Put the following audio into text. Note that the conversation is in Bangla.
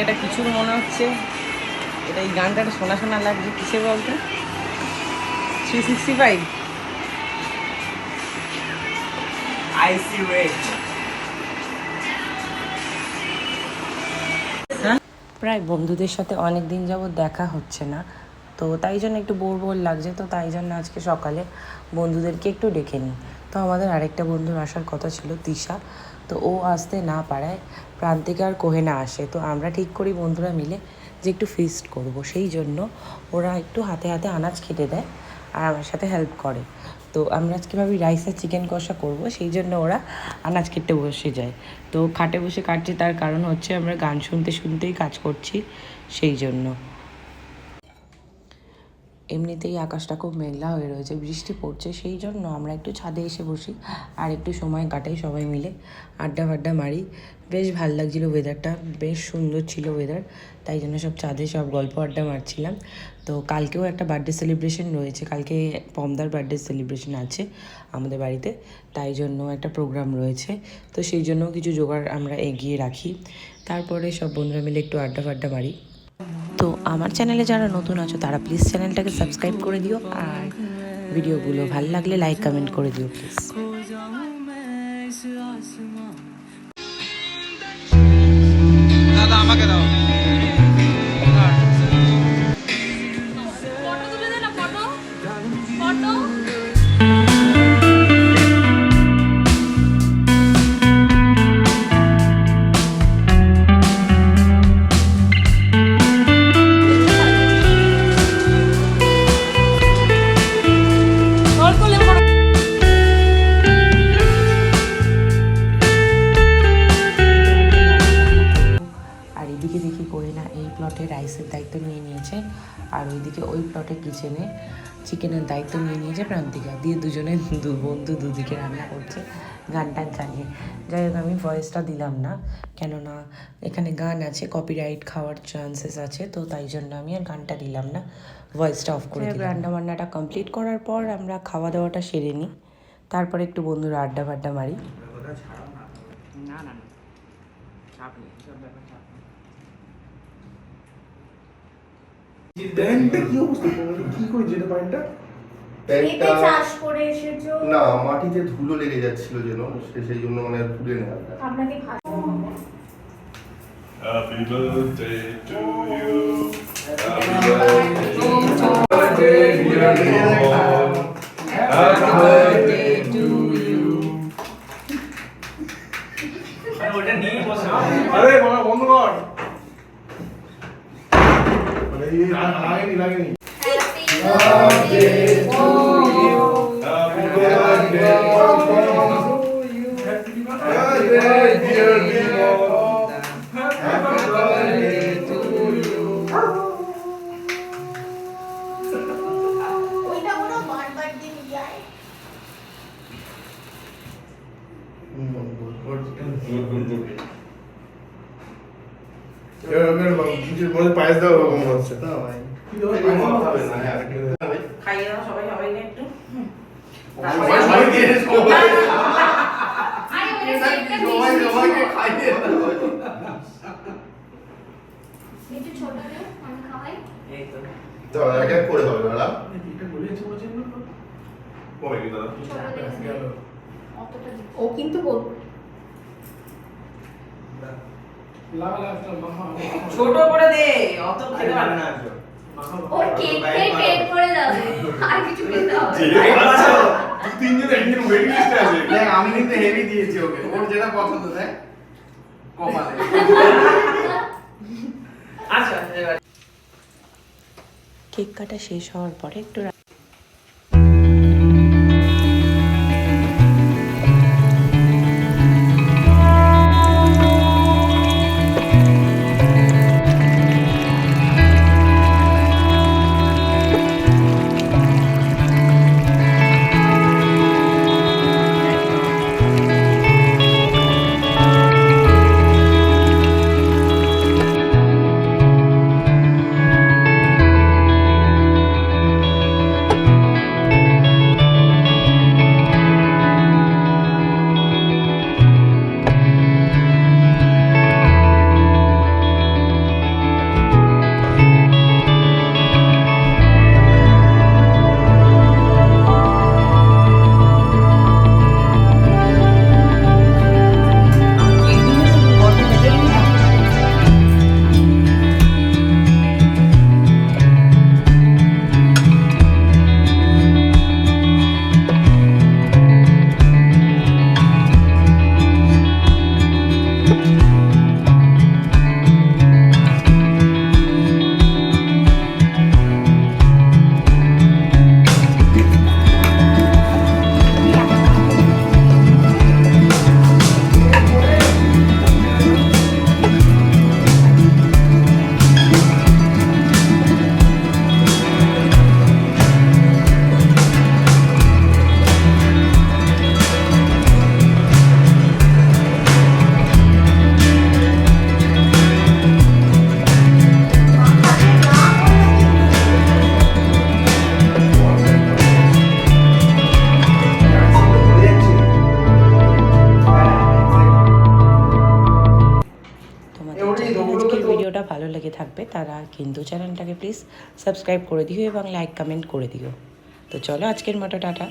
এটা কিছুর মনে হচ্ছে, এটা এই গানটা শোনা শোনা লাগছে, কিসে বলতে 365 আইসি রেড। প্রায় বন্ধুদের সাথে অনেক দিন যাবৎ দেখা হচ্ছে না, তো তাই জন্য একটু বোর বোর লাগছে। তো তাই জন্য আজকে সকালে বন্ধুদেরকে একটু ডেকে নিই। তো আমাদের আরেকটা বন্ধুর আসার কথা ছিল, তিশা, তো ও আসতে না পারায় প্রান্তিকা আর কোহেনা আসে। তো আমরা ঠিক করি বন্ধুরা মিলে যে একটু ফিস্ট করব, সেই জন্য ওরা একটু হাতে হাতে আনাজ কেটে দেয় আর আমার সাথে হেল্প করে। তো আমরা আজকে ভাবি রাইস আর চিকেন কষা করব, সেই জন্য ওরা আনাজ কেটে বসে যায়। তো খাটে বসে কাটছি, তার কারণ হচ্ছে আমরা গান শুনতে শুনতেই কাজ করছি, সেই জন্য। এমনিতেই আকাশটা খুব মেঘলা হয়ে রয়েছে, বৃষ্টি পড়ছে, সেই জন্য আমরা একটু ছাদে এসে বসি আর একটু সময় কাটাই সবাই মিলে, আড্ডা ফাড্ডা মারি। বেশ ভাল লাগছিলো, ওয়েদারটা বেশ সুন্দর ছিল ওয়েদার, তাই জন্য সব ছাদে সব গল্প আড্ডা মারছিলাম। তো কালকেও একটা বার্থডে সেলিব্রেশন রয়েছে, কালকে পমদার বার্থডে সেলিব্রেশন আছে আমাদের বাড়িতে, তাই জন্য একটা প্রোগ্রাম রয়েছে। তো সেই জন্য কিছু জোগাড় আমরা এগিয়ে রাখি, তারপরে সব বন্ধুরা মিলে একটু আড্ডা ফাড্ডা মারি। তো আমার চ্যানেলে যারা নতুন আছো তারা প্লিজ চ্যানেলটাকে সাবস্ক্রাইব করে দিও, আর ভিডিওগুলো ভালো লাগলে লাইক কমেন্ট করে দিও প্লিজ। দাদা আমাকে দাও। ফটো তুলে দে না, ফটো ফটো। আর এদিকে দেখি কোহেনা এই প্লটে রাইসের দায়িত্ব নিয়ে নিয়েছে, আর ওইদিকে ওই প্লটে কিচেনে চিকেনের দায়িত্ব নিয়ে নিয়েছে প্রান্তিকা, দিয়ে দুজনে বন্ধু দুদিকে রান্না করছে গান টান চালিয়ে। যাই হোক, আমি ভয়েসটা দিলাম না, কেননা এখানে গান আছে, কপিরাইট খাওয়ার চান্সেস আছে, তো তাই জন্য আমি আর গানটা দিলাম না, ভয়েসটা অফ করে দিলাম। রান্না বান্নাটা কমপ্লিট করার পর আমরা খাওয়া দাওয়াটা সেরে নিই, তারপরে একটু বন্ধুরা আড্ডা ফাড্ডা মারি। না না না, চাপ নেই, সব ব্যাপার চাপ নেই। প্যান্টটা কি অবস্থা, কি করে যেটা প্যান্টটা? খেতে চাষ করে এসেছো না, মাটিতে ধুলো লেগে যাচ্ছিল যেন, সেই জন্য মানে তুলে নেওয়া। আপনাকে Happy birthday to you. Happy birthday, dear Lord. Happy birthday to you. আরে ওটা নিয়ে বসে। আরে বাবা বন্ধ কর। আরে এই লাগেনি। Happy birthday to you. Happy birthday dear Lord. Happy birthday to you. ওইটা বড় বারবার দিন যায়। পায়েস দেওয়া রকম হচ্ছে না ভাই। খাইয়ে দাও সবাই সবাইকে একটু। আরে ওটা সেটটা খাইয়ে একটু ছোট দে, আমি খাওয়াই। এই তো দাও, এক এক করে হবে দাদা। কমে গেল দাদা। ছোট দে। অতটা ও কিন্তু বলবো ছোট করে দে, অত খেতে পারবে না। ওর কেক পেট করে যাবে, আর কিছু খেতে হবে দেখ, আমি কিন্তু হেভি দিয়েছি ওকে, ওর যেটা পছন্দ দেখ কপালে। আচ্ছা এবার কেক কাটা শেষ হওয়ার পরে একটু ভালো লেগে থাকবে তারা কিন্তু চ্যানেলটাকে প্লিজ সাবস্ক্রাইব করে দিও এবং লাইক কমেন্ট করে দিও। তো চলো আজকের মতো টাটা।